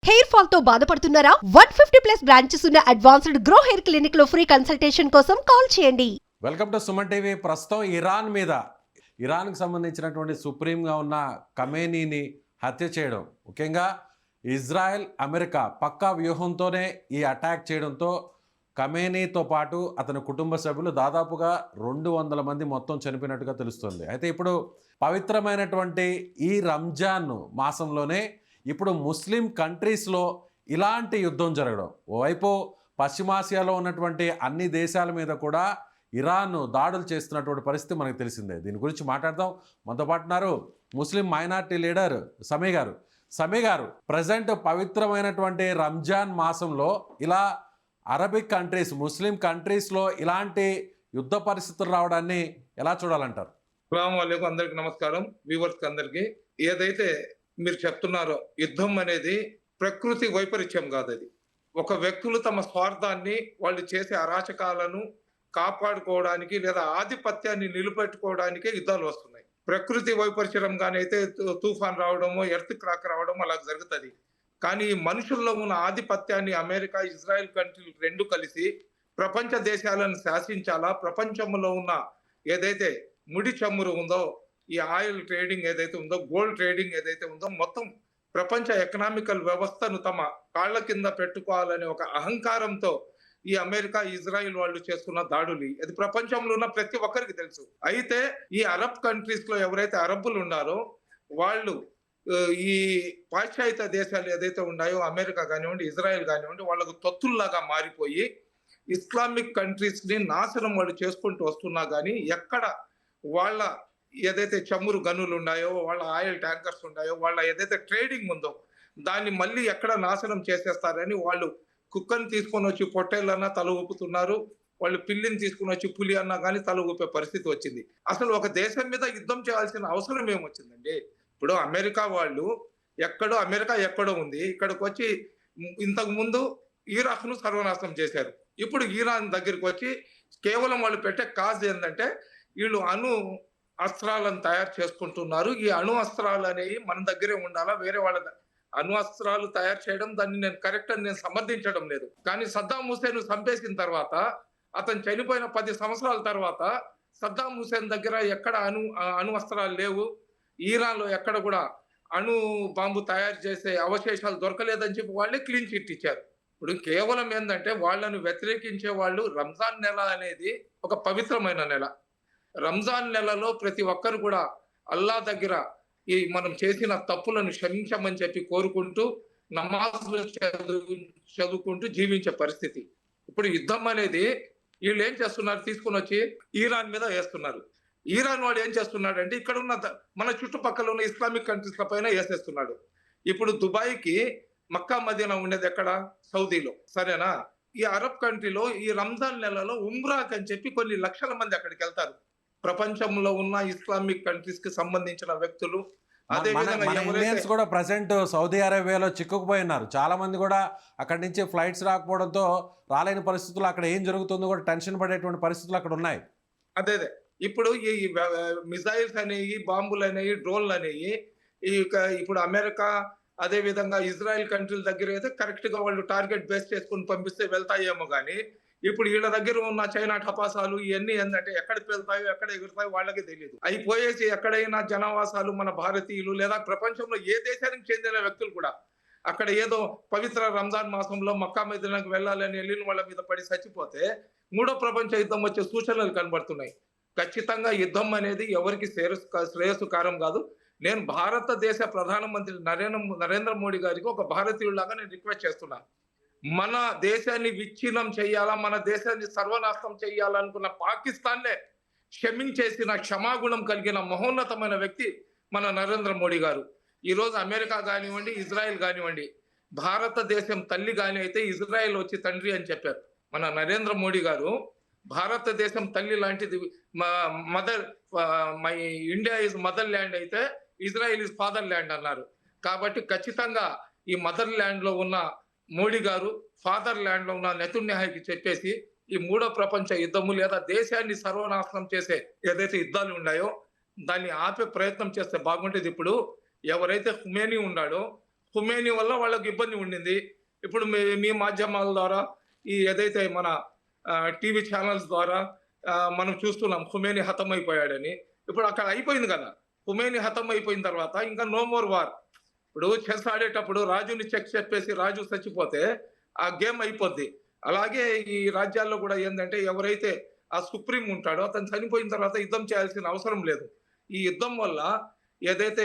Hair fall తో బాధపడుతున్నారా? 150+ branches ఉన్న అడ్వాన్స్డ్ గ్రో హెయిర్ క్లినిక్ లో ఫ్రీ కన్సల్టేషన్ కోసం కాల్ చేయండి. Welcome to Suman TV. ప్రస్తుతం ఇరాన్కి సంబంధించినటువంటి సుప్రీంగా ఉన్న ఖమేనీని హత్య చేయడం, ముఖ్యంగా ఇజ్రాయెల్ అమెరికా పక్కా వ్యూహంతోనే ఈ అటాక్ చేయడంతో ఖమేనీతో పాటు అతని కుటుంబ సభ్యులు దాదాపుగా 200 మంది మొత్తం చనిపోయినట్టుగా తెలుస్తుంది. అయితే ఇప్పుడు పవిత్రమైనటువంటి ఈ రంజాన్ మాసంలోనే ఇప్పుడు ముస్లిం కంట్రీస్లో ఇలాంటి యుద్ధం జరగడం, ఓవైపు పశ్చిమాసియాలో ఉన్నటువంటి అన్ని దేశాల మీద కూడా ఇరాన్ దాడులు చేస్తున్నటువంటి పరిస్థితి మనకు తెలిసిందే. దీని గురించి మాట్లాడదాం. మనతో పాటు ఉన్నారు ముస్లిం మైనార్టీ లీడర్ సమీ గారు. ప్రజెంట్ పవిత్రమైనటువంటి రంజాన్ మాసంలో ఇలా అరబిక్ కంట్రీస్, ముస్లిం కంట్రీస్లో ఇలాంటి యుద్ధ పరిస్థితులు రావడాన్ని ఎలా చూడాలంటారు? అస్సలాము అందరికి నమస్కారం. వ్యూవర్స్కి అందరికీ, ఏదైతే మీరు చెప్తున్నారో యుద్ధం అనేది ప్రకృతి వైపరీత్యం కాదు. అది ఒక వ్యక్తులు తమ స్వార్థాన్ని, వాళ్ళు చేసే అరాచకాలను కాపాడుకోవడానికి లేదా ఆధిపత్యాన్ని నిలబెట్టుకోవడానికే యుద్ధాలు వస్తున్నాయి. ప్రకృతి వైపరీత్యంగానైతే తుఫాన్ రావడమో, ఎర్త్ క్రాక్ రావడమో అలా జరుగుతుంది. కానీ మనుషుల్లో ఉన్న ఆధిపత్యాన్ని అమెరికా, ఇజ్రాయెల్ కంట్రీలు రెండు కలిసి ప్రపంచ దేశాలను శాసించాలా, ప్రపంచంలో ఉన్న ఏదైతే ముడి చమురు ఉందో, ఈ ఆయిల్ ట్రేడింగ్ ఏదైతే ఉందో, గోల్డ్ ట్రేడింగ్ ఏదైతే ఉందో, మొత్తం ప్రపంచ ఎకనామికల్ వ్యవస్థను తమ కాళ్ల కింద పెట్టుకోవాలనే ఒక అహంకారంతో ఈ అమెరికా, ఇజ్రాయిల్ వాళ్ళు చేస్తున్న దాడులు అది ప్రపంచంలో ఉన్న ప్రతి ఒక్కరికి తెలుసు. అయితే ఈ అరబ్ కంట్రీస్ లో ఎవరైతే అరబ్బులు ఉన్నారో వాళ్ళు ఈ పాశ్చాత్య దేశాలు ఏదైతే ఉన్నాయో, అమెరికా కానివ్వండి, ఇజ్రాయెల్ కానివ్వండి, వాళ్ళకు తొత్తుల్లాగా మారిపోయి ఇస్లామిక్ కంట్రీస్ ని నాశనం వాళ్ళు చేసుకుంటూ వస్తున్నా కానీ ఎక్కడ వాళ్ళ ఏదైతే చమురు గనులు ఉన్నాయో, వాళ్ళ ఆయిల్ ట్యాంకర్స్ ఉన్నాయో, వాళ్ళ ఏదైతే ట్రేడింగ్ ఉందో దాన్ని మళ్ళీ ఎక్కడ నాశనం చేసేస్తారని వాళ్ళు కుక్కని తీసుకొని వచ్చి పొట్టేళ్ళన్నా తల ఊపుతున్నారు. వాళ్ళు పిల్లిని తీసుకుని వచ్చి పులి అన్నా కానీ తల ఊపే పరిస్థితి వచ్చింది. అసలు ఒక దేశం మీద యుద్ధం చేయాల్సిన అవసరం ఏమొచ్చిందండి? ఇప్పుడు అమెరికా వాళ్ళు అమెరికా ఎక్కడో ఉంది, ఇక్కడికి వచ్చి ఇంతకు ముందు ఇరాక్ ను సర్వనాశనం చేశారు. ఇప్పుడు ఇరాన్ దగ్గరికి వచ్చి కేవలం వాళ్ళు పెట్టే కాజ్ ఏంటంటే వీళ్ళు అణు అస్త్రాలను తయారు చేసుకుంటున్నారు. ఈ అణు అస్త్రాలు అనేవి మన దగ్గరే ఉండాలా, వేరే వాళ్ళ అణు అస్త్రాలు తయారు చేయడం దాన్ని నేను కరెక్ట్ అని నేను సమర్థించడం లేదు. కానీ సద్దాం హుసేన్ చంపేసిన తర్వాత, అతను చనిపోయిన 10 సంవత్సరాల తర్వాత సద్దాం హుసేన్ దగ్గర ఎక్కడ అణు అస్త్రాలు లేవు, ఇరాన్ లో ఎక్కడ కూడా అణు బాంబు తయారు చేసే అవశేషాలు దొరకలేదని చెప్పి వాళ్ళే క్లీన్ చిట్ ఇచ్చారు. ఇప్పుడు కేవలం ఏంటంటే వాళ్ళను వ్యతిరేకించే వాళ్ళు, రంజాన్ నెల అనేది ఒక పవిత్రమైన నెల. రంజాన్ నెలలో ప్రతి ఒక్కరు కూడా అల్లా దగ్గర ఈ మనం చేసిన తప్పులను క్షమించమని చెప్పి కోరుకుంటూ నమాజులు చదువుకుంటూ జీవించే పరిస్థితి. ఇప్పుడు యుద్ధం అనేది వీళ్ళు ఏం చేస్తున్నారు, తీసుకుని వచ్చి ఇరాన్ మీద వేస్తున్నారు. ఇరాన్ వాడు ఏం చేస్తున్నాడు అంటే ఇక్కడ ఉన్న మన చుట్టుపక్కల ఉన్న ఇస్లామిక్ కంట్రీస్ల పైన వేసేస్తున్నాడు. ఇప్పుడు దుబాయ్కి మక్కా మదీనా ఉండేది ఎక్కడ? సౌదీలో, సరేనా? ఈ అరబ్ కంట్రీలో ఈ రంజాన్ నెలలో ఉమ్రాక్ అని చెప్పి కొన్ని లక్షల మంది అక్కడికి వెళ్తారు. ప్రపంచంలో ఉన్న ఇస్లామిక్ కంట్రీస్ కి సంబంధించిన వ్యక్తులు. అదే విధంగా కూడా ప్రజెంట్ సౌదీ అరేబియాలో చిక్కుకుపోయి ఉన్నారు. చాలా మంది కూడా అక్కడి నుంచి ఫ్లైట్స్ రాకపోవడంతో రాలేని పరిస్థితులు, అక్కడ ఏం జరుగుతుందో కూడా టెన్షన్ పడేటువంటి పరిస్థితులు అక్కడ ఉన్నాయి. అదే ఇప్పుడు ఈ మిసైల్స్ అనేవి, బాంబులు అనేవి, డ్రోన్లు అనేవి ఇప్పుడు అమెరికా అదే విధంగా ఇజ్రాయెల్ కంట్రీల దగ్గర అయితే కరెక్ట్ గా వాళ్ళు టార్గెట్ బేస్ చేసుకుని పంపిస్తే వెళ్తాయేమో కానీ ఇప్పుడు వీళ్ళ దగ్గర ఉన్న చైనా టపాసాలు ఇవన్నీ ఏంటంటే ఎక్కడికి వెళ్తాయో, ఎక్కడ ఎగురుతాయో వాళ్ళకి తెలియదు. అవి పోయేసి ఎక్కడైనా జనావాసాలు మన భారతీయులు లేదా ప్రపంచంలో ఏ దేశానికి చెందిన వ్యక్తులు కూడా అక్కడ ఏదో పవిత్ర రంజాన్ మాసంలో మక్కా మదీనాకు వెళ్ళాలని వెళ్ళిన వాళ్ళ మీద పడి చచ్చిపోతే మూడో ప్రపంచ యుద్ధం వచ్చే సూచనలు కనబడుతున్నాయి. ఖచ్చితంగా యుద్ధం అనేది ఎవరికి శ్రేయస్సుకారం కాదు. నేను భారతదేశ ప్రధానమంత్రి నరేంద్ర మోడీ గారికి ఒక భారతీయుడిలాగా నేను రిక్వెస్ట్ చేస్తున్నాను. మన దేశాన్ని విచ్ఛిన్నం చేయాలా, మన దేశాన్ని సర్వనాశనం చేయాలనుకున్న పాకిస్తాన్నే క్షమించేసిన క్షమాగుణం కలిగిన మహోన్నతమైన వ్యక్తి మన నరేంద్ర మోడీ గారు. ఈరోజు అమెరికా కానివ్వండి, ఇజ్రాయెల్ కానివ్వండి, భారతదేశం తల్లి కాని అయితే ఇజ్రాయెల్ వచ్చి తండ్రి అని చెప్పారు. మన నరేంద్ర మోడీ గారు భారతదేశం తల్లి లాంటిది, mother my India is mother land అయితే ఇజ్రాయెల్ ఇస్ ఫాదర్ ల్యాండ్ అన్నారు. కాబట్టి ఖచ్చితంగా ఈ మదర్ ల్యాండ్ లో ఉన్న మోడీ గారు ఫాదర్ ల్యాండ్ లో ఉన్న నెతన్యాహుకి చెప్పేసి ఈ మూడో ప్రపంచ యుద్ధము లేదా దేశాన్ని సర్వనాశనం చేసే ఏదైతే యుద్ధాలు ఉన్నాయో దాన్ని ఆపే ప్రయత్నం చేస్తే బాగుంటుంది. ఇప్పుడు ఎవరైతే ఖుమేనీ ఉన్నాడో, ఖుమేని వల్ల వాళ్ళకి ఇబ్బంది ఉండింది. ఇప్పుడు మీ మాధ్యమాల ద్వారా ఈ ఏదైతే మన టీవీ ఛానల్స్ ద్వారా మనం చూస్తున్నాం ఖుమేని హతమైపోయాడని. ఇప్పుడు అక్కడ అయిపోయింది కదా! ఖుమేని హతమైపోయిన తర్వాత ఇంకా నో మోర్ వార్. ఇప్పుడు చెస్ ఆడేటప్పుడు రాజుని చెక్ చెప్పేసి రాజు చచ్చిపోతే ఆ గేమ్ అయిపోద్ది. అలాగే ఈ రాజ్యాల్లో కూడా ఏందంటే ఎవరైతే ఆ సుప్రీం ఉంటాడో అతను చనిపోయిన తర్వాత యుద్ధం చేయాల్సిన అవసరం లేదు. ఈ యుద్ధం వల్ల ఏదైతే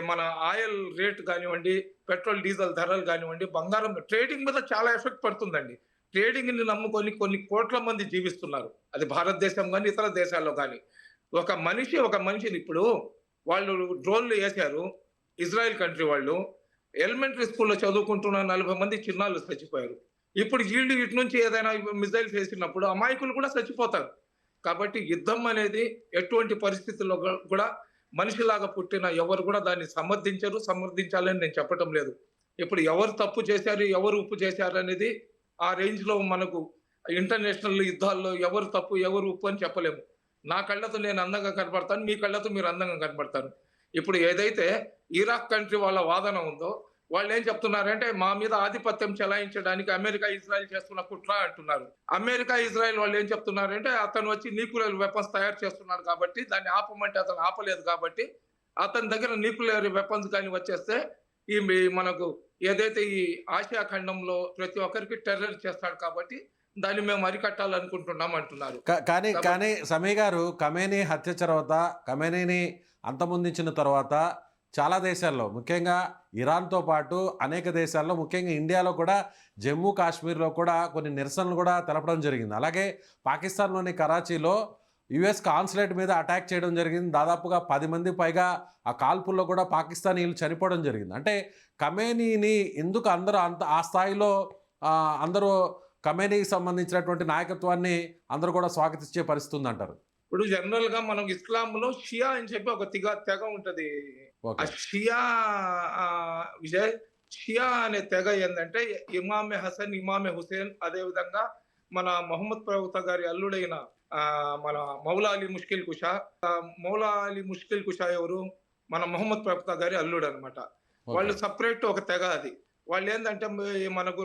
మన ఆయిల్ రేట్ కానివ్వండి, పెట్రోల్, డీజిల్ ధరలు కానివ్వండి, బంగారం ట్రేడింగ్ మీద చాలా ఎఫెక్ట్ పడుతుందండి. ట్రేడింగ్‌ని నమ్ముకొని కొన్ని కోట్ల మంది జీవిస్తున్నారు. అది భారతదేశం గాని, ఇతర దేశాల్లో గాని. ఒక మనిషిని ఇప్పుడు వాళ్ళు డ్రోన్‌లు యేసారు. ఇజ్రాయెల్ కంట్రీ వాళ్ళు. ఎలిమెంటరీ స్కూల్‌లో చదువుకుంటున్న 40 మంది చిన్నారులు చచ్చిపోయారు. ఇప్పుడు ఈళ్ళు ఇటు నుంచి ఏదైనా మిసైల్స్ వేసినప్పుడు అమాయకులు కూడా చచ్చిపోతారు. కాబట్టి యుద్ధం అనేది ఎటువంటి పరిస్థితుల్లో కూడా మనిషిలాగా పుట్టిన ఎవరు కూడా దాన్ని సమర్థించాలని నేను చెప్పటం లేదు. ఇప్పుడు ఎవరు తప్పు చేశారు, ఎవరు ఉప్పు చేశారు అనేది ఆ రేంజ్‌లో మనకు ఇంటర్నేషనల్ యుద్ధాల్లో ఎవరు తప్పు, ఎవరు ఉప్పు అని చెప్పలేము. నా కళ్ళతో నేను అందంగా కనపడతాను. మీ కళ్ళతో మీరు అందంగా కనపడతారు. ఇప్పుడు ఏదైతే ఇరాక్ కంట్రీ వాళ్ళ వాదన ఉందో, వాళ్ళేం చెప్తున్నారంటే మా మీద ఆధిపత్యం చెలాయించడానికి అమెరికా, ఇజ్రాయెల్ చేస్తున్న కుట్ర అంటున్నారు. అమెరికా, ఇజ్రాయెల్ వాళ్ళు ఏం చెప్తున్నారంటే అతను వచ్చి న్యూక్లియర్ వెపన్స్ తయారు చేస్తున్నాడు కాబట్టి దాన్ని ఆపమంటే అతను ఆపలేదు కాబట్టి అతని దగ్గర న్యూక్లియర్ వెపన్స్ గాని వచ్చేస్తే మనకు ఏదైతే ఈ ఆసియా ఖండంలో ప్రతి ఒక్కరికి టెర్రర్ చేస్తాడు కాబట్టి దాన్ని మేము అరికట్టాలనుకుంటున్నాం అంటున్నారు. కానీ సమీ గారు, ఖమేనీ హత్య తర్వాత, ఖమేనీని అంతమొందించిన తర్వాత చాలా దేశాల్లో, ముఖ్యంగా ఇరాన్తో పాటు అనేక దేశాల్లో, ముఖ్యంగా ఇండియాలో కూడా జమ్మూ కాశ్మీర్లో కూడా కొన్ని నిరసనలు కూడా తెలపడం జరిగింది. అలాగే పాకిస్తాన్లోని కరాచీలో యుఎస్ కాన్సులేట్ మీద అటాక్ చేయడం జరిగింది. దాదాపుగా 10 మంది పైగా ఆ కాల్పుల్లో కూడా పాకిస్తానీలు చనిపోవడం జరిగింది. అంటే ఖమేనీని ఎందుకు అందరూ ఆ స్థాయిలో అందరూ ఖమేనీకి సంబంధించినటువంటి నాయకత్వాన్ని అందరూ కూడా స్వాగతించే పరిస్థితి ఉందంటారు? ఇప్పుడు జనరల్ గా మనం ఇస్లాంలో షియా అని చెప్పి ఒక తెగ ఉంటది. ఆ షియా అనే తెగ ఏంటంటే ఇమామే హసన్, ఇమామే హుసేన్, అదే విధంగా మన మొహమ్మద్ ప్రవక్త గారి అల్లుడైన మన మౌలా అలీ ముష్కిల్ కుషా ఎవరు? మన మొహమ్మద్ ప్రవక్త గారి అల్లుడు అనమాట. వాళ్ళు సపరేట్ ఒక తెగ అది. వాళ్ళు ఏంటంటే మనకు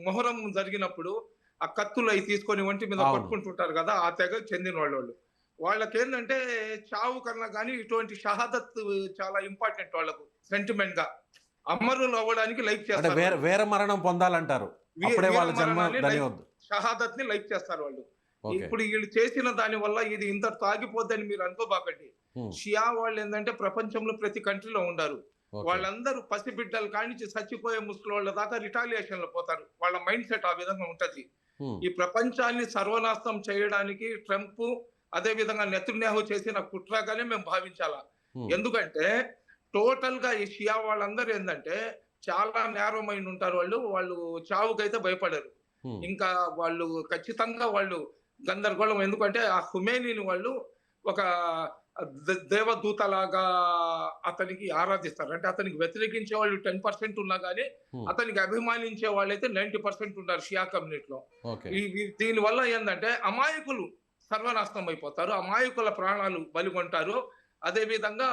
మొహరం జరిగినప్పుడు ఆ కత్తులు అవి తీసుకొని ఒంటి మీద కొట్టుకుంటుంటారు కదా, ఆ తెగకు చెందిన వాళ్ళు. వాళ్ళకేందంటే చావు కన్నా కానీ ఇటువంటి షహాదత్ చాలా ఇంపార్టెంట్ వాళ్ళకు సెంటిమెంట్ గా. అమరులు అవ్వడానికి లైక్ చేస్తారు, వేర మరణం పొందాలంటారు. షహాదత్ ని లైక్ చేస్తారు వాళ్ళు. ఇప్పుడు వీళ్ళు చేసిన దాని వల్ల ఇది ఇంతటితో ఆగిపోద్దని మీరు అనుకోబాకండి. షియా వాళ్ళు ఏంటంటే ప్రపంచంలో ప్రతి కంట్రీలో ఉండారు. వాళ్ళందరూ పసిబిడ్డలు కానించి చచ్చిపోయే ముసలోళ్ళ దాకా రిటాలియేషన్ లో పోతారు. వాళ్ళ మైండ్ సెట్ ఆ విధంగా ఉంటది. ఈ ప్రపంచాన్ని సర్వనాశనం చేయడానికి ట్రంప్, అదే విధంగా నెతన్యాహు చేసిన కుట్రగానే మేము భావించాలా. ఎందుకంటే టోటల్ గా ఈ షియా వాళ్ళందరూ ఏంటంటే చాలా నేరో మైండ్ ఉంటారు. వాళ్ళు చావుకైతే భయపడరు. ఇంకా వాళ్ళు ఖచ్చితంగా వాళ్ళు గందరగోళం. ఎందుకంటే ఆ ఖుమేనీని వాళ్ళు ఒక దేవదూతలాగా అతనికి ఆరాధిస్తారు. అంటే అతనికి వ్యతిరేకించే వాళ్ళు 10% ఉన్నా కానీ అతనికి అభిమానించే వాళ్ళైతే 90% ఉన్నారు షియా కమ్యూనిటీలో. దీని వల్ల ఏంటంటే అమాయకులు సర్వనాశనం అయిపోతారు, అమాయకుల ప్రాణాలు బలిగొంటారు. అదే విధంగా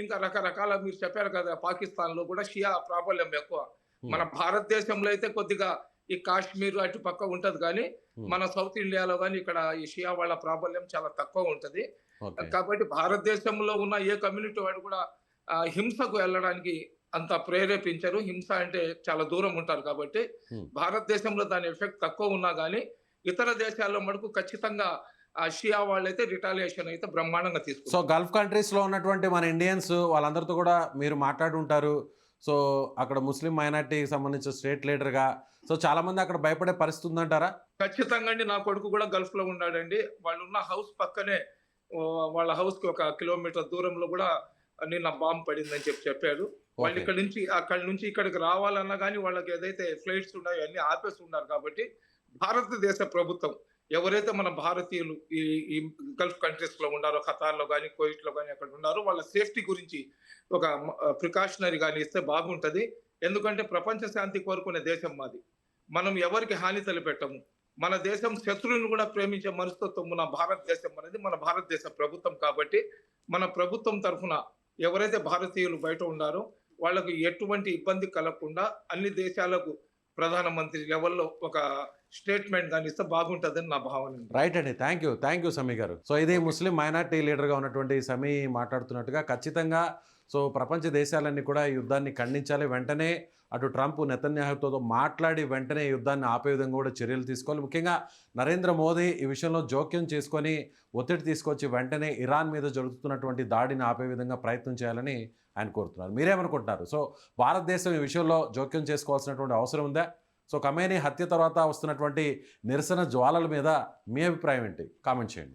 ఇంకా రకరకాల మీరు చెప్పారు కదా, పాకిస్తాన్ లో కూడా షియా ప్రాబల్యం ఎక్కువ. మన భారతదేశంలో అయితే కొద్దిగా ఈ కాశ్మీర్ అటు పక్క ఉంటది కానీ మన సౌత్ ఇండియాలో కానీ ఇక్కడ ఈ షియా వాళ్ళ ప్రాబల్యం చాలా తక్కువ ఉంటది. కాబట్టి భారతదేశంలో ఉన్న ఏ కమ్యూనిటీ వాడు కూడా హింసకు వెళ్ళడానికి అంత ప్రేరేపించరు. హింస అంటే చాలా దూరం ఉంటారు కాబట్టి భారతదేశంలో దాని ఎఫెక్ట్ తక్కువ ఉన్నా కానీ ఇతర దేశాల్లో మటుకు ఖచ్చితంగా షియా వాళ్ళైతే రిటాలియేషన్ అయితే బ్రహ్మాండంగా తీసుకుంటారు. సో గల్ఫ్ కంట్రీస్ లో ఉన్నటువంటి మన ఇండియన్స్ వాళ్ళందరితో కూడా మీరు మాట్లాడుంటారు. సో అక్కడ ముస్లిం మైనార్టీకి సంబంధించిన స్టేట్ లీడర్ గా, సో చాలా మంది అక్కడ భయపడే పరిస్థితి ఉందంటారా? ఖచ్చితంగా అండి. నా కొడుకు కూడా గల్ఫ్ లో ఉన్నాడండి. వాళ్ళు ఉన్న హౌస్ పక్కనే, వాళ్ళ హౌస్ కి 1 కిలోమీటర్ దూరంలో కూడా నిన్న బాంబు పడిందని చెప్పారు. వాళ్ళు అక్కడి నుంచి ఇక్కడికి రావాలన్నా కానీ వాళ్ళకి ఏదైతే ఫ్లైట్స్ ఉన్నాయో అన్ని ఆపేసి ఉన్నారు. కాబట్టి భారతదేశ ప్రభుత్వం ఎవరైతే మన భారతీయులు ఈ గల్ఫ్ కంట్రీస్ లో ఉన్నారో, ఖతార్ లో కానీ, కువైట్ లో కానీ అక్కడ ఉన్నారో, వాళ్ళ సేఫ్టీ గురించి ఒక ప్రికాషనరీ కానీ ఇస్తే బాగుంటది. ఎందుకంటే ప్రపంచ శాంతి కోరుకునే దేశం మాది. మనం ఎవరికి హాని తలపెట్టము. మన దేశం శత్రువుని కూడా ప్రేమించే మనస్తత్వం మన భారతదేశం అనేది మన భారతదేశ ప్రభుత్వం. కాబట్టి మన ప్రభుత్వం తరఫున ఎవరైతే భారతీయులు బయట ఉన్నారో వాళ్ళకు ఎటువంటి ఇబ్బంది కలగకుండా అన్ని దేశాలకు ప్రధానమంత్రి లెవెల్లో ఒక స్టేట్మెంట్ కానీ ఇస్తే బాగుంటుందని నా భావన. రైట్ అండి, థ్యాంక్ యూ సమీ గారు. సో ఇది ముస్లిం మైనార్టీ లీడర్గా ఉన్నటువంటి సమీ మాట్లాడుతున్నట్టుగా ఖచ్చితంగా సో ప్రపంచ దేశాలన్నీ కూడా ఈ యుద్ధాన్ని ఖండించాలి. వెంటనే అటు ట్రంప్ నెతన్యాహుతో మాట్లాడి వెంటనే ఈ యుద్ధాన్ని ఆపే విధంగా కూడా చర్యలు తీసుకోవాలి. ముఖ్యంగా నరేంద్ర మోదీ ఈ విషయంలో జోక్యం చేసుకొని ఒత్తిడి తీసుకొచ్చి వెంటనే ఇరాన్ మీద జరుగుతున్నటువంటి దాడిని ఆపే విధంగా ప్రయత్నం చేయాలని ఆయన కోరుతున్నారు. మీరేమనుకుంటున్నారు? సో భారతదేశం ఈ విషయంలో జోక్యం చేసుకోవాల్సినటువంటి అవసరం ఉందా? సో ఖమేనీ హత్య తర్వాత వస్తున్నటువంటి నిరసన జ్వాలల మీద మీ అభిప్రాయం ఏంటి? కామెంట్ చేయండి.